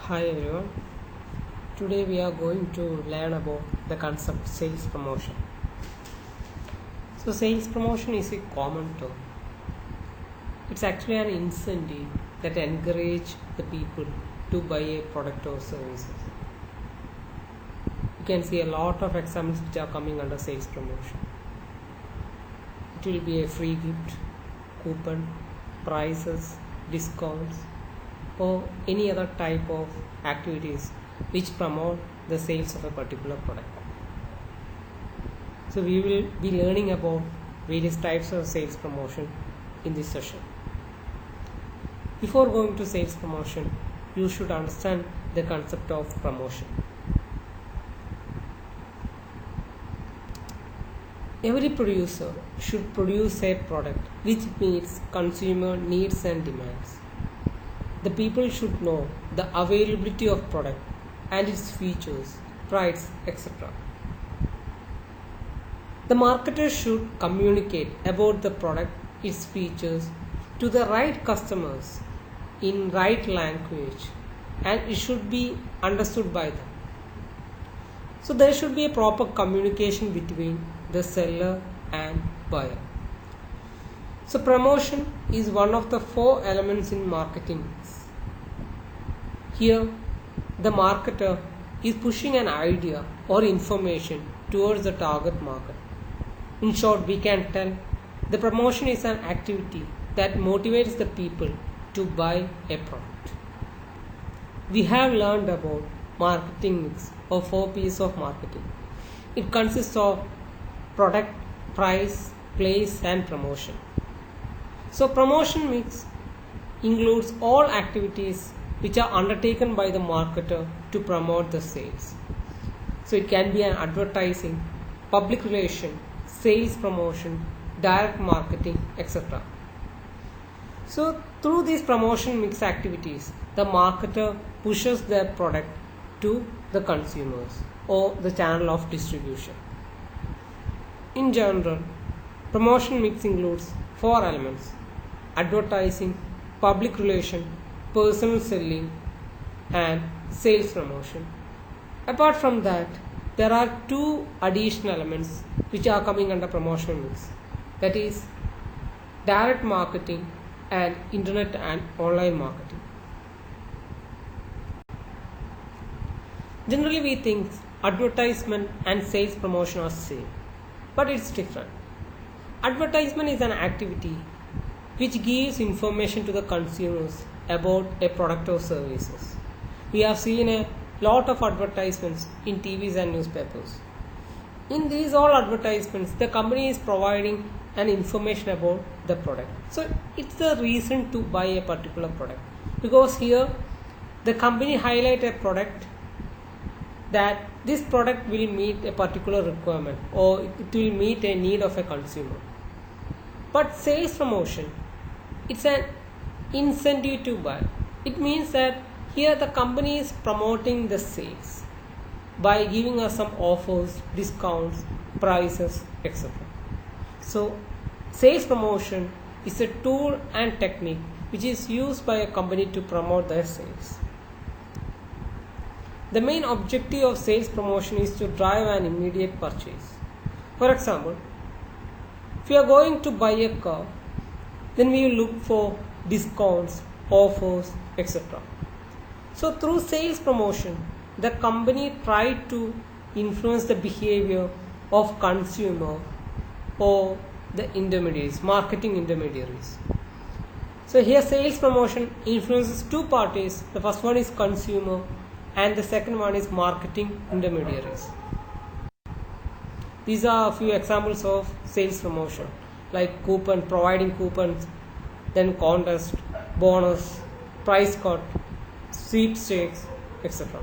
Hi everyone. Today we are going to learn about the concept sales promotion. So sales promotion is a common term. It's actually an incentive that encourages the people to buy a product or services. You can see a lot of examples which are coming under sales promotion. It will be a free gift, coupon, prices, discounts, or any other type of activities which promote the sales of a particular product. So we will be learning about various types of sales promotion in this session. Before going to sales promotion, you should understand the concept of promotion. Every producer should produce a product which meets consumer needs and demands. The people should know the availability of product and its features, price, etc. The marketer should communicate about the product, its features to the right customers in right language, and it should be understood by them. So there should be a proper communication between the seller and buyer. So promotion is one of the 4 elements in marketing. Here, the marketer is pushing an idea or information towards the target market. In short, we can tell the promotion is an activity that motivates the people to buy a product. We have learned about marketing mix or 4 P's of marketing. It consists of product, price, place, and promotion. So promotion mix includes all activities which are undertaken by the marketer to promote the sales. So it can be an advertising, public relation, sales promotion, direct marketing, etc. So through these promotion mix activities, the marketer pushes their product to the consumers or the channel of distribution. In general, promotion mix includes 4 elements: advertising, public relation, personal selling, and sales promotion. Apart from that, there are 2 additional elements which are coming under promotional mix, that is direct marketing and internet and online marketing. Generally we think advertisement and sales promotion are same, but it's different. Advertisement is an activity which gives information to the consumers about a product or services. We have seen a lot of advertisements in TVs and newspapers. In these all advertisements, the company is providing an information about the product. So it's the reason to buy a particular product, because here the company highlight a product that this product will meet a particular requirement or it will meet a need of a consumer. But sales promotion, it's an incentive to buy. It means that here the company is promoting the sales by giving us some offers, discounts, prices, etc. So sales promotion is a tool and technique which is used by a company to promote their sales. The main objective of sales promotion is to drive an immediate purchase. For example, if you are going to buy a car, then we will look for discounts, offers, etc. So through sales promotion, the company tried to influence the behavior of consumer or the intermediaries, marketing intermediaries. So here sales promotion influences 2 parties. The first one is consumer and the second one is marketing intermediaries. These are a few examples of sales promotion, like coupon, providing coupons, then contest, bonus, price cut, sweepstakes, etc.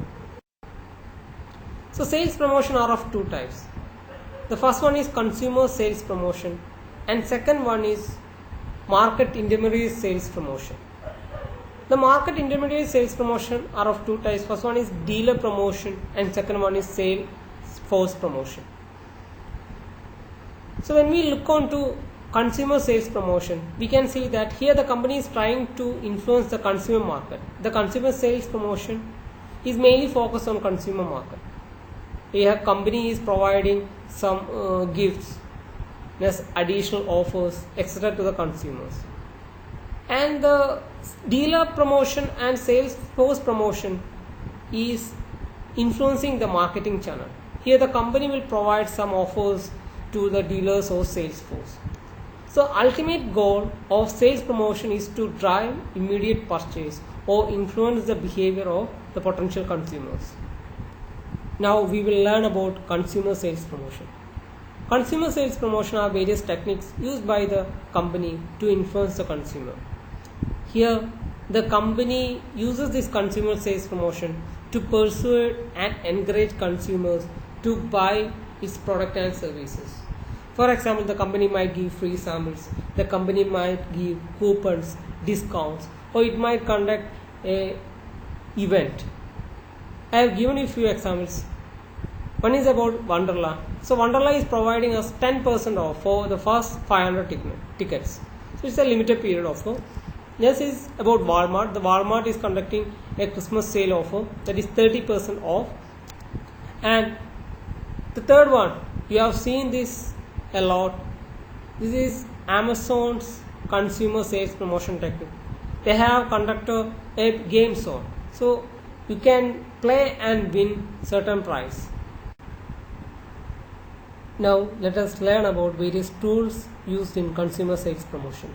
So sales promotion are of 2 types. The first one is consumer sales promotion and second one is market intermediary sales promotion. The market intermediary sales promotion are of 2 types. First one is dealer promotion and second one is sales force promotion. So when we look on to consumer sales promotion, we can see that here the company is trying to influence the consumer market. The consumer sales promotion is mainly focused on consumer market. A company is providing some gifts, plus additional offers, etc. to the consumers. And the dealer promotion and sales force promotion is influencing the marketing channel. Here the company will provide some offers to the dealers or sales force. So ultimate goal of sales promotion is to drive immediate purchase or influence the behavior of the potential consumers. Now we will learn about consumer sales promotion. Consumer sales promotion are various techniques used by the company to influence the consumer. Here the company uses this consumer sales promotion to persuade and encourage consumers to buy its product and services. For example, the company might give free samples, the company might give coupons, discounts, or it might conduct a event. I have given you a few examples. One is about Wonderla. So Wonderla is providing us 10% off for the first 500 tickets. So it's a limited period offer. Next is about Walmart. The Walmart is conducting a Christmas sale offer that is 30% off. And the third one, you have seen this a lot. This is Amazon's consumer sales promotion technique. They have conducted a game zone. So you can play and win certain prize. Now let us learn about various tools used in consumer sales promotion.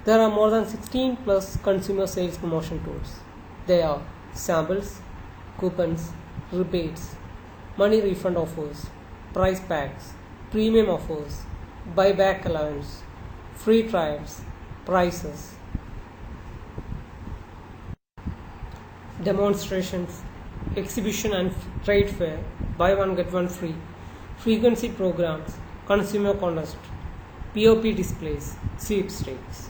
There are more than 16 plus consumer sales promotion tools. They are samples, coupons, rebates, money refund offers, price packs, premium offers, buyback allowance, free trials, prices, demonstrations, exhibition and trade fair, buy one get one free, frequency programs, consumer contest, POP displays, sweepstakes.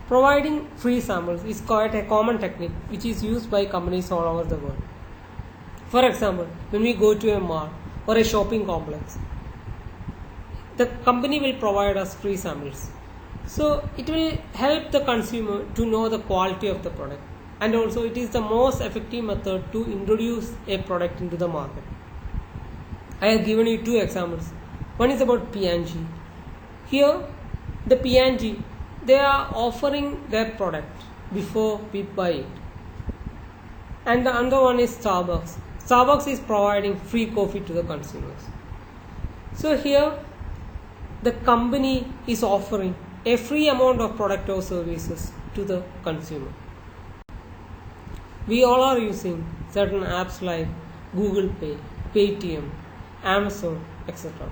Providing free samples is quite a common technique which is used by companies all over the world. For example, when we go to a mall or a shopping complex, the company will provide us free samples. So it will help the consumer to know the quality of the product, and also it is the most effective method to introduce a product into the market. I have given you two examples. One is about P&G. Here the P&G, they are offering their product before we buy it. And the other one is Starbucks. Starbucks is providing free coffee to the consumers. So here the company is offering a free amount of product or services to the consumer. We all are using certain apps like Google Pay, Paytm, Amazon, etc.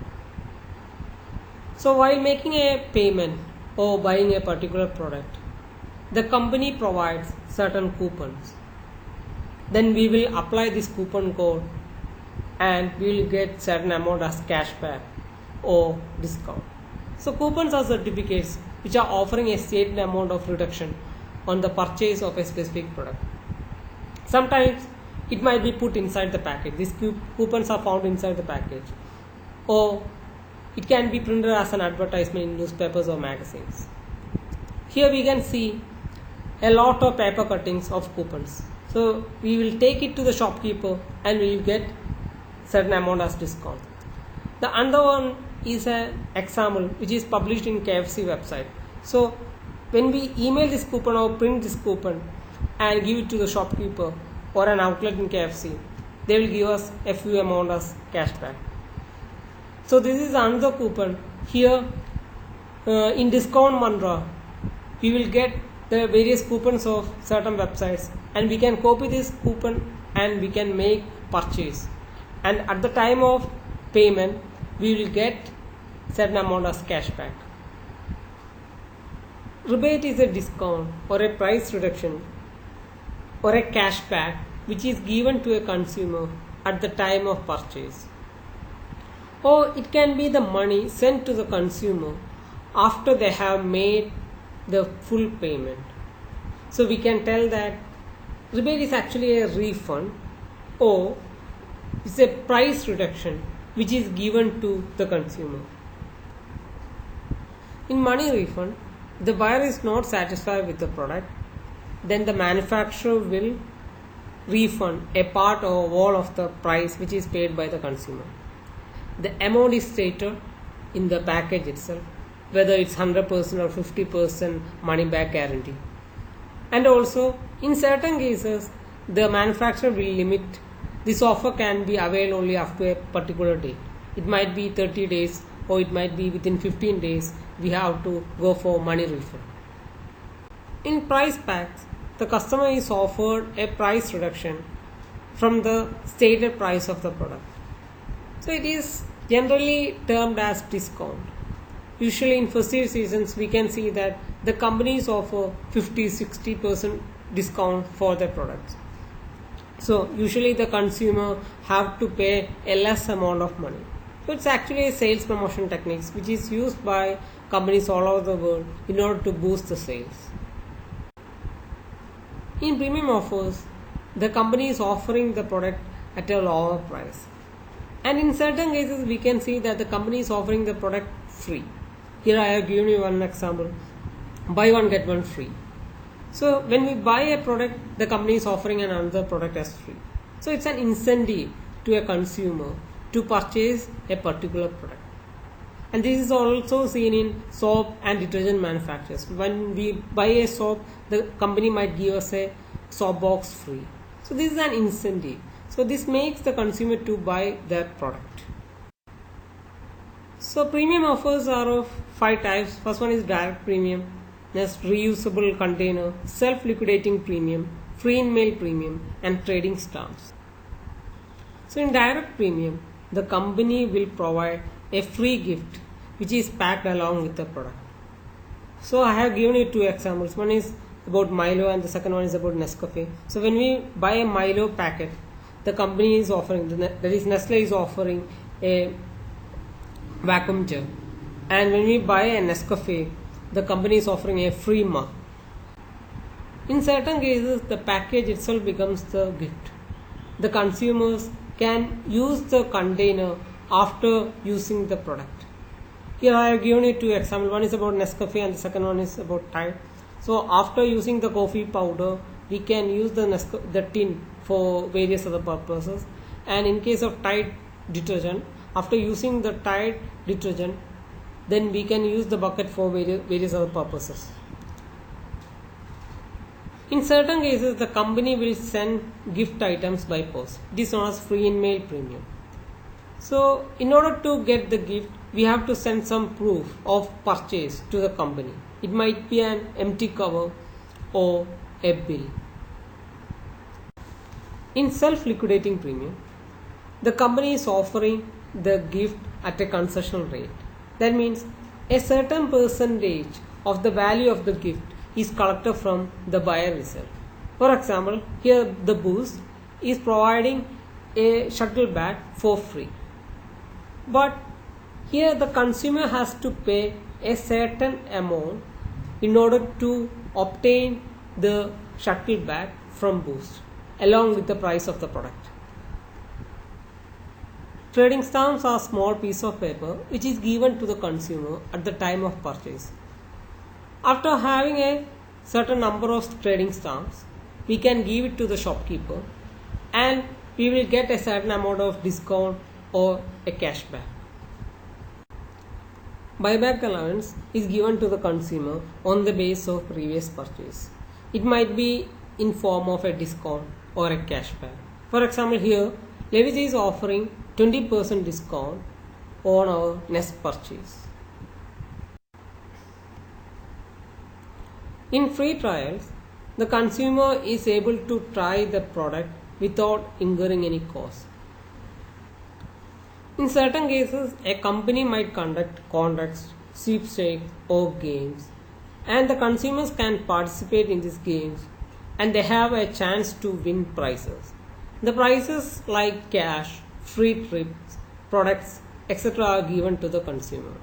So while making a payment or buying a particular product, the company provides certain coupons. Then we will apply this coupon code and we will get certain amount as cashback or discount. So coupons are certificates which are offering a certain amount of reduction on the purchase of a specific product. Sometimes it might be put inside the package. These coupons are found inside the package, or it can be printed as an advertisement in newspapers or magazines. Here we can see a lot of paper cuttings of coupons. So we will take it to the shopkeeper and we will get certain amount as discount. The other one is an example which is published in KFC website. So when we email this coupon or print this coupon and give it to the shopkeeper or an outlet in KFC, they will give us a few amount as cashback. So this is another coupon. Here in Discount Mandra, we will get the various coupons of certain websites, and we can copy this coupon and we can make purchase. And at the time of payment, we will get certain amount as cashback. Rebate is a discount or a price reduction or a cashback which is given to a consumer at the time of purchase. Or it can be the money sent to the consumer after they have made the full payment. So we can tell that rebate is actually a refund, or it's a price reduction which is given to the consumer. In money refund, the buyer is not satisfied with the product then the manufacturer will refund a part or all of the price which is paid by the consumer. The amount is stated in the package itself, whether it's 100% or 50% money back guarantee. And also, in certain cases, the manufacturer will limit this offer can be availed only up to a particular date. It might be 30 days or it might be within 15 days we have to go for money refund. In price packs, the customer is offered a price reduction from the stated price of the product. So it is generally termed as discount. Usually in festive seasons we can see that the companies offer 50-60% discount for their products. So usually the consumer have to pay a less amount of money. So it's actually a sales promotion techniques which is used by companies all over the world in order to boost the sales. In premium offers, the company is offering the product at a lower price. And in certain cases we can see that the company is offering the product free. Here I have given you one example. Buy one get one free. So when we buy a product, the company is offering another product as free. So it's an incentive to a consumer to purchase a particular product. And this is also seen in soap and detergent manufacturers. When we buy a soap, the company might give us a soap box free. So this is an incentive. So this makes the consumer to buy that product. So premium offers are of 5 types. First one is direct premium, next reusable container, self-liquidating premium, free in mail premium, and trading stamps. So in direct premium, the company will provide a free gift which is packed along with the product. So I have given you 2 examples. One is about Milo and the second one is about Nescafe. So when we buy a Milo packet, the company is offering, that is Nestle is offering a vacuum gel. And when we buy a Nescafe, the company is offering a free mug. In certain cases, the package itself becomes the gift. The consumers can use the container after using the product. Here I have given you 2 examples. One is about Nescafe and the second one is about Tide. So after using the coffee powder, we can use the tin for various other purposes. And in case of Tide detergent, after using the Tide detergent, then we can use the bucket for various other purposes. In certain cases, the company will send gift items by post. This is known as free in mail premium. So in order to get the gift, we have to send some proof of purchase to the company. It might be an empty cover or a bill. In self-liquidating premium, the company is offering the gift at a concessional rate. That means a certain percentage of the value of the gift is collected from the buyer itself. For example, here the Boost is providing a shuttle bag for free. But here the consumer has to pay a certain amount in order to obtain the shuttle bag from Boost along with the price of the product. Trading stamps are a small piece of paper which is given to the consumer at the time of purchase. After having a certain number of trading stamps, we can give it to the shopkeeper and we will get a certain amount of discount or a cashback. Buyback allowance is given to the consumer on the basis of previous purchase. It might be in form of a discount or a cashback. For example, here Levi's is offering 20% discount on our next purchase. In free trials, the consumer is able to try the product without incurring any cost. In certain cases, a company might conduct contests, sweepstakes or games, and the consumers can participate in these games and they have a chance to win prizes. The prizes like cash, free trips, products, etc. are given to the consumer.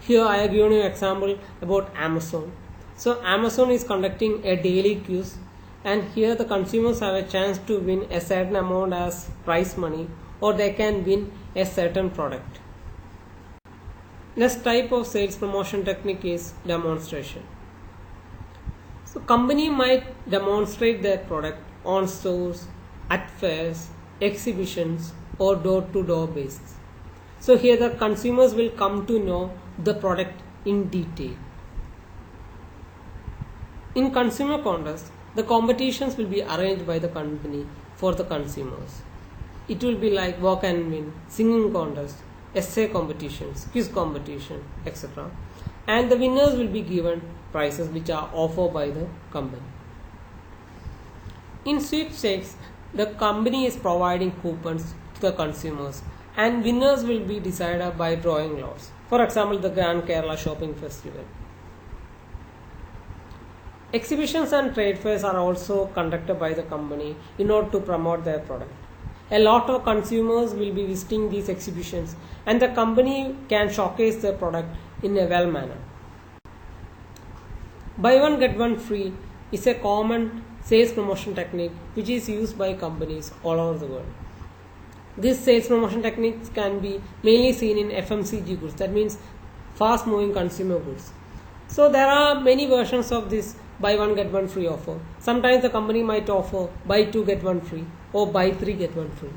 Here I have given you an example about Amazon. So Amazon is conducting a daily quiz and here the consumers have a chance to win a certain amount as prize money or they can win a certain product. Next type of sales promotion technique is demonstration. So So company might demonstrate their product on stores, at fairs, exhibitions, or door-to-door basis. So here the consumers will come to know the product in detail. In consumer contests, the competitions will be arranged by the company for the consumers. It will be like walk and win, singing contest, essay competitions, quiz competition, etc. And the winners will be given prizes which are offered by the company. In sweepstakes, the company is providing coupons to the consumers and winners will be decided by drawing lots. For example, the Grand Kerala Shopping Festival. Exhibitions and trade fairs are also conducted by the company in order to promote their product. A lot of consumers will be visiting these exhibitions and the company can showcase their product in a well manner. Buy one get one free is a common sales promotion technique which is used by companies all over the world. This sales promotion techniques can be mainly seen in FMCG goods, that means fast moving consumer goods. So there are many versions of this buy one get one free offer. Sometimes the company might offer buy two get one free or buy three get one free.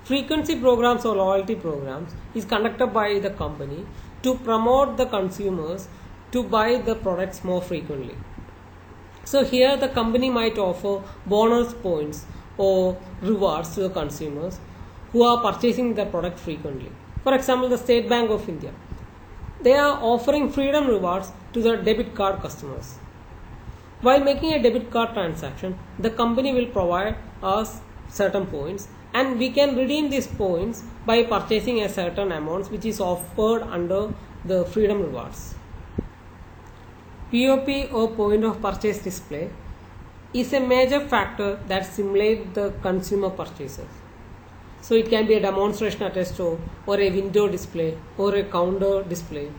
Frequency programs or loyalty programs is conducted by the company to promote the consumers to buy the products more frequently. So here the company might offer bonus points or rewards to the consumers who are purchasing the product frequently. For example, the State Bank of India. They are offering freedom rewards to the debit card customers. While making a debit card transaction, the company will provide us certain points and we can redeem these points by purchasing a certain amount which is offered under the freedom rewards. POP or point of purchase display is a major factor that simulates the consumer purchases. So it can be a demonstration at a store or a window display or a counter display.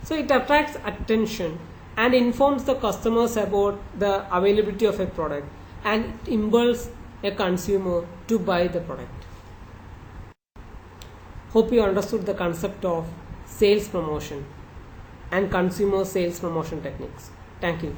So it attracts attention and informs the customers about the availability of a product and it impels a consumer to buy the product. Hope you understood the concept of sales promotion and consumer sales promotion techniques. Thank you.